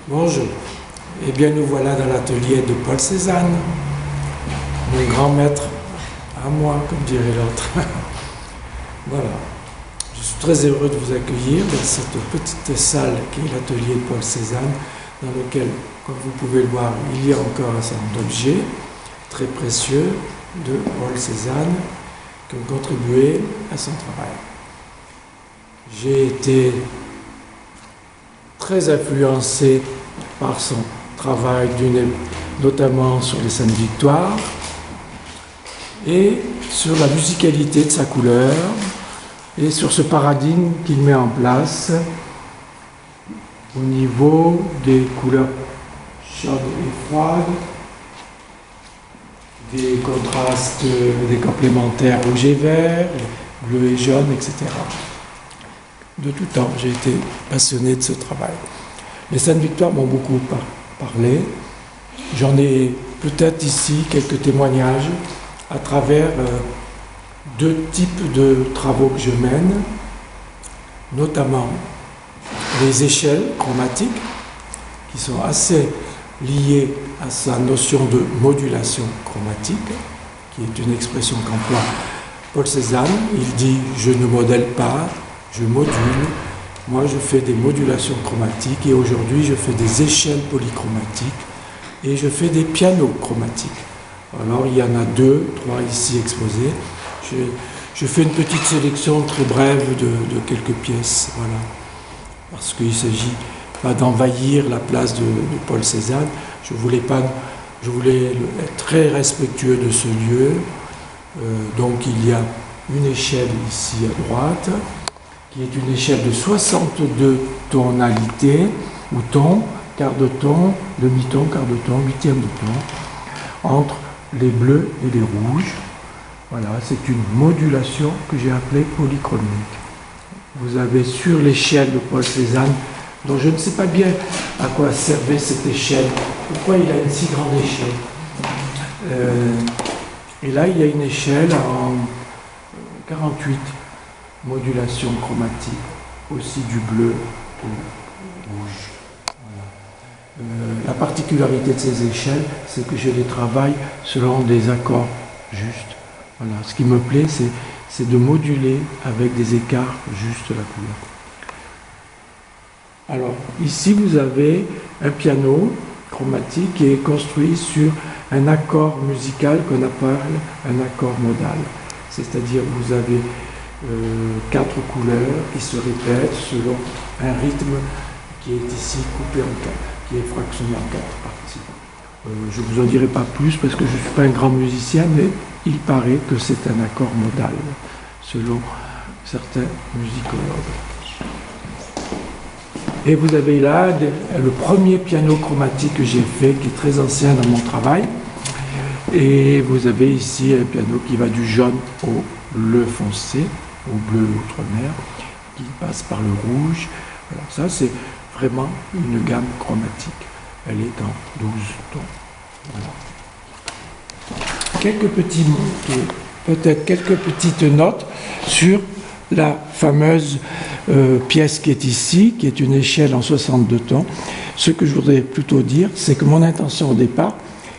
Bonjour, eh bien nous voilà dans l'atelier de Paul Cézanne, mon grand maître à moi, comme dirait l'autre. Voilà, je suis très heureux de vous accueillir dans cette petite salle qui est l'atelier de Paul Cézanne, dans lequel, comme vous pouvez le voir, il y a encore un certain nombre d'objets très précieux de Paul Cézanne qui ont contribué à son travail. J'ai été très influencé par son travail, notamment sur les Saintes Victoires et sur la musicalité de sa couleur et sur ce paradigme qu'il met en place au niveau des couleurs chaudes et froides, des contrastes, des complémentaires rouge et vert, bleu et jaune, etc. De tout temps, j'ai été passionné de ce travail. Les Saintes Victoires m'ont beaucoup parlé. J'en ai peut-être ici quelques témoignages à travers deux types de travaux que je mène, notamment les échelles chromatiques, qui sont assez liées à sa notion de modulation chromatique, qui est une expression qu'emploie Paul Cézanne. Il dit « je ne modèle pas, je module ». Moi, je fais des modulations chromatiques et aujourd'hui, je fais des échelles polychromatiques et je fais des pianos chromatiques. Alors, il y en a 2, 3 ici exposés. Je fais une petite sélection très brève de quelques pièces, voilà. Parce qu'il ne s'agit pas d'envahir la place de Paul Cézanne. Je voulais être très respectueux de ce lieu. Donc, il y a une échelle ici à droite, qui est une échelle de 62 tonalités, ou tons, quart de ton, demi-ton, quart de ton, huitième de ton, entre les bleus et les rouges. Voilà, c'est une modulation que j'ai appelée polychromique. Vous avez sur l'échelle de Paul Cézanne, dont je ne sais pas bien à quoi servait cette échelle, pourquoi il a une si grande échelle. Et là, il y a une échelle en 48 modulation chromatique, aussi du bleu au rouge. Voilà. La particularité de ces échelles, c'est que je les travaille selon des accords justes. Voilà. Ce qui me plaît, c'est de moduler avec des écarts justes la couleur. Alors, ici, vous avez un piano chromatique qui est construit sur un accord musical qu'on appelle un accord modal. C'est-à-dire, vous avez 4 couleurs qui se répètent selon un rythme qui est ici coupé en 4, qui est fractionné en 4 parties. Je ne vous en dirai pas plus parce que je ne suis pas un grand musicien, mais il paraît que c'est un accord modal, selon certains musicologues. Et vous avez là le premier piano chromatique que j'ai fait, qui est très ancien dans mon travail. Et vous avez ici un piano qui va du jaune au bleu foncé, au bleu outre-mer, qui passe par le rouge. Alors ça, c'est vraiment une gamme chromatique. Elle est en 12 tons. Voilà. Peut-être quelques petites notes sur la fameuse pièce qui est ici, qui est une échelle en 62 tons. Ce que je voudrais plutôt dire, c'est que mon intention au départ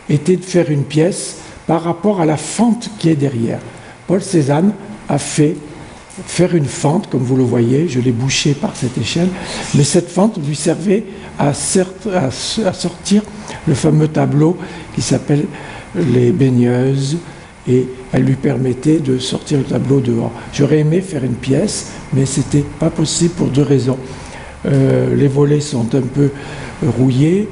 était de faire une pièce par rapport à la fente qui est derrière. Paul Cézanne a fait faire une fente, comme vous le voyez, je l'ai bouchée par cette échelle, mais cette fente lui servait à sortir le fameux tableau qui s'appelle Les Baigneuses, et elle lui permettait de sortir le tableau dehors. J'aurais aimé faire une pièce, mais c'était pas possible pour 2 raisons. Les volets sont un peu rouillés,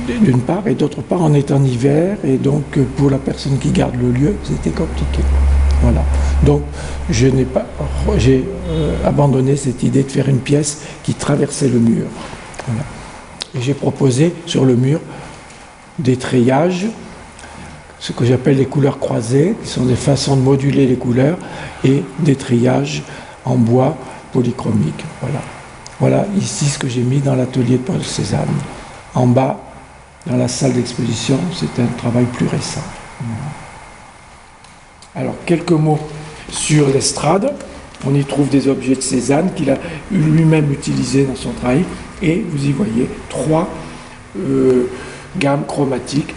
d'une part, et d'autre part, on est en hiver, et donc pour la personne qui garde le lieu, c'était compliqué. Voilà. Donc, j'ai abandonné cette idée de faire une pièce qui traversait le mur. Voilà. Et j'ai proposé sur le mur des treillages, ce que j'appelle les couleurs croisées, qui sont des façons de moduler les couleurs, et des treillages en bois polychromique. Voilà. Voilà ici ce que j'ai mis dans l'atelier de Paul Cézanne. En bas, dans la salle d'exposition, c'est un travail plus récent. Alors, quelques mots sur l'estrade. On y trouve des objets de Cézanne qu'il a lui-même utilisés dans son travail. Et vous y voyez 3 gammes chromatiques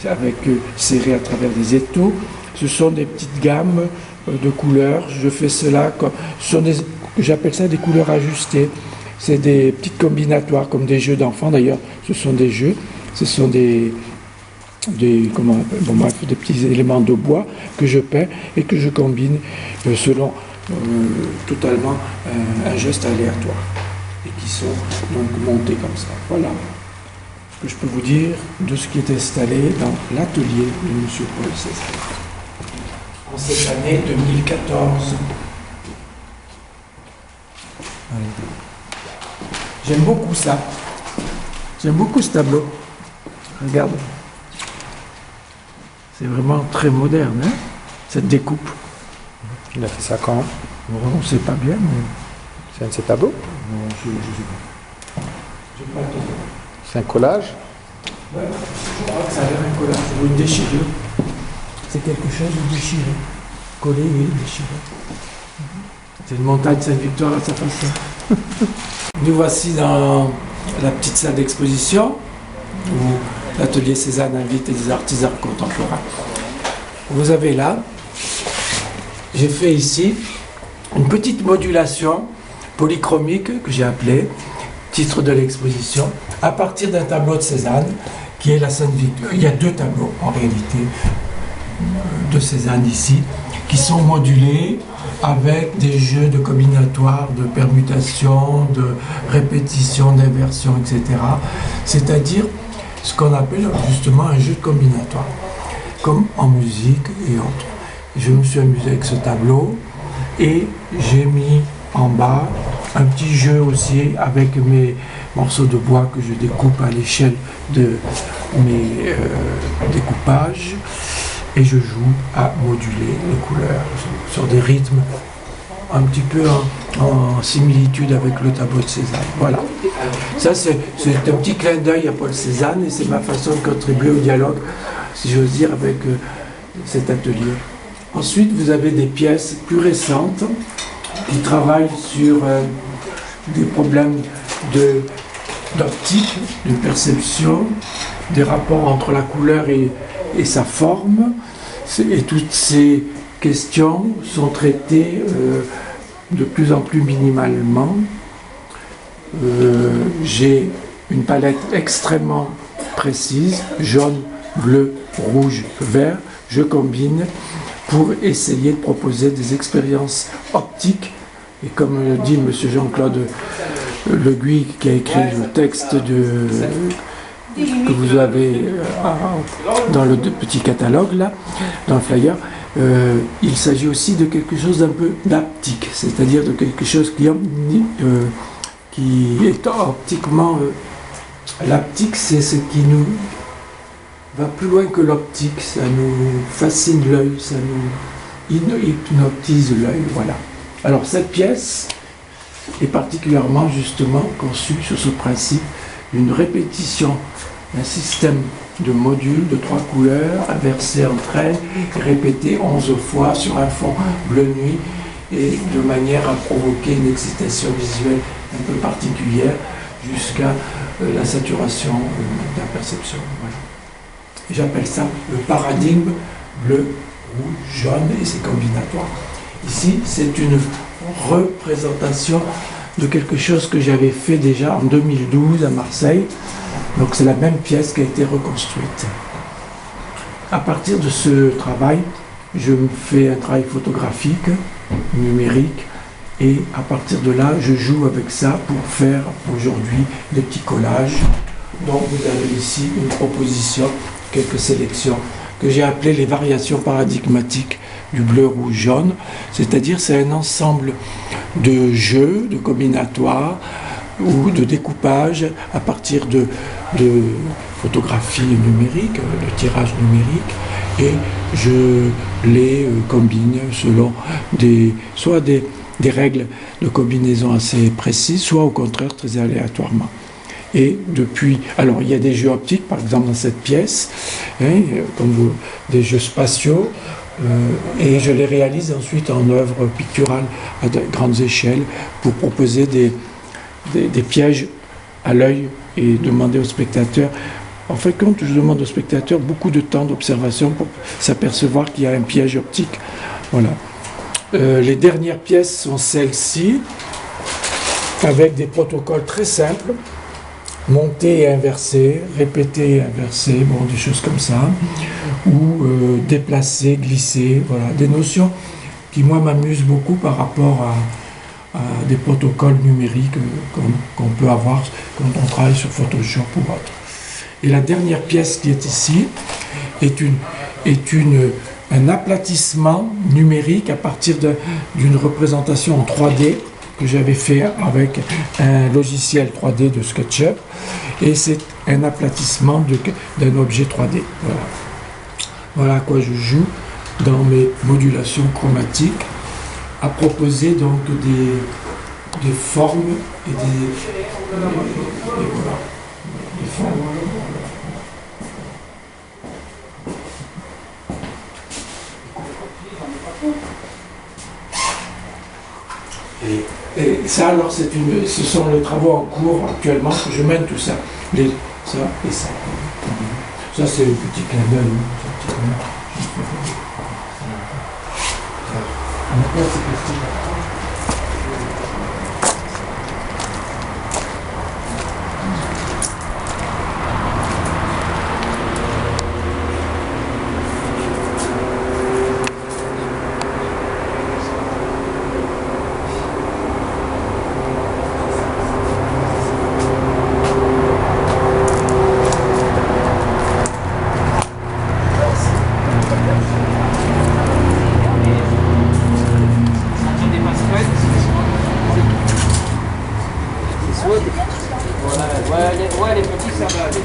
avec serrées à travers des étaux. Ce sont des petites gammes de couleurs. Je fais cela comme, j'appelle ça des couleurs ajustées. C'est des petites combinatoires comme des jeux d'enfants. D'ailleurs, ce sont des jeux. Ce sont des petits éléments de bois que je peins et que je combine selon totalement un geste aléatoire et qui sont donc montés comme ça. Voilà ce que je peux vous dire de ce qui est installé dans l'atelier de M. Paul Cézanne en cette année 2014. J'aime beaucoup ça. J'aime beaucoup ce tableau. Regarde. C'est vraiment très moderne, hein, cette découpe. Il a fait ça quand? On ne sait pas bien, mais... C'est un de ses tableaux? Non, je ne sais pas. Je pas tout. C'est un collage? Ouais, je crois que ça a l'air un collage ou une déchirure. C'est quelque chose de déchiré. Collé et déchiré. C'est une montagne Sainte-Victoire à sa façon. Nous voici dans la petite salle d'exposition où l'atelier Cézanne invite des artisans contemporains. Vous avez là, j'ai fait ici une petite modulation polychromique que j'ai appelée titre de l'exposition à partir d'un tableau de Cézanne qui est la Sainte-Victoire. Il y a deux tableaux en réalité de Cézanne ici qui sont modulés avec des jeux de combinatoires, de permutations, de répétitions, d'inversions, etc. C'est-à-dire ce qu'on appelle justement un jeu de combinatoire, comme en musique et autres. Je me suis amusé avec ce tableau et j'ai mis en bas un petit jeu aussi avec mes morceaux de bois que je découpe à l'échelle de mes découpages. Et je joue à moduler les couleurs sur des rythmes un petit peu en similitude avec le tableau de Cézanne. Voilà. Ça, c'est un petit clin d'œil à Paul Cézanne et c'est ma façon de contribuer au dialogue, si j'ose dire, avec cet atelier. Ensuite, vous avez des pièces plus récentes qui travaillent sur des problèmes d'optique, de perception, des rapports entre la couleur et sa forme, et toutes ces questions sont traitées de plus en plus minimalement. J'ai une palette extrêmement précise, jaune, bleu, rouge, vert. Je combine pour essayer de proposer des expériences optiques. Et comme le dit M. Jean-Claude Le Guy, qui a écrit le texte que vous avez dans le petit catalogue, là, dans le flyer, il s'agit aussi de quelque chose d'un peu d'aptique, c'est-à-dire de quelque chose qui est optiquement... l'aptique, c'est ce qui nous va plus loin que l'optique, ça nous fascine l'œil, ça nous hypnotise l'œil, voilà. Alors cette pièce est particulièrement justement conçue sur ce principe d'une répétition d'un système de modules de 3 couleurs inversés entre elles et répétés 11 fois sur un fond bleu nuit et de manière à provoquer une excitation visuelle un peu particulière jusqu'à la saturation de la perception. Voilà. J'appelle ça le paradigme bleu, rouge, jaune et c'est combinatoire. Ici, c'est une représentation de quelque chose que j'avais fait déjà en 2012 à Marseille. Donc c'est la même pièce qui a été reconstruite. À partir de ce travail, je me fais un travail photographique, numérique, et à partir de là, je joue avec ça pour faire aujourd'hui des petits collages. Donc vous avez ici une proposition, quelques sélections, que j'ai appelées les variations paradigmatiques du bleu, rouge, jaune. C'est-à-dire c'est un ensemble de jeux, de combinatoires, ou de découpage à partir de photographies numériques, de tirage numérique, et je les combine selon soit des règles de combinaison assez précises, soit au contraire très aléatoirement. Et depuis, alors il y a des jeux optiques, par exemple dans cette pièce, hein, des jeux spatiaux, et je les réalise ensuite en œuvre picturale à de grandes échelles pour proposer des pièges à l'œil et demander au spectateur. En fait, quand je demande au spectateur beaucoup de temps d'observation pour s'apercevoir qu'il y a un piège optique. Voilà. Les dernières pièces sont celles-ci, avec des protocoles très simples, monter et inverser, répéter et inverser, bon, des choses comme ça, ou déplacer, glisser, voilà, des notions qui, moi, m'amusent beaucoup par rapport à des protocoles numériques qu'on peut avoir quand on travaille sur Photoshop ou autre. Et la dernière pièce qui est ici est un aplatissement numérique à partir d'une représentation en 3D que j'avais fait avec un logiciel 3D de SketchUp, et c'est un aplatissement d'un objet 3D. Voilà. Voilà à quoi je joue dans mes modulations chromatiques, à proposer donc des formes et voilà, des formes. Et ça, alors, ce sont les travaux en cours actuellement que je mène tout ça. Ça et ça. Ça, c'est le petit clin d'œil. Ouais, les petits, ça va aller.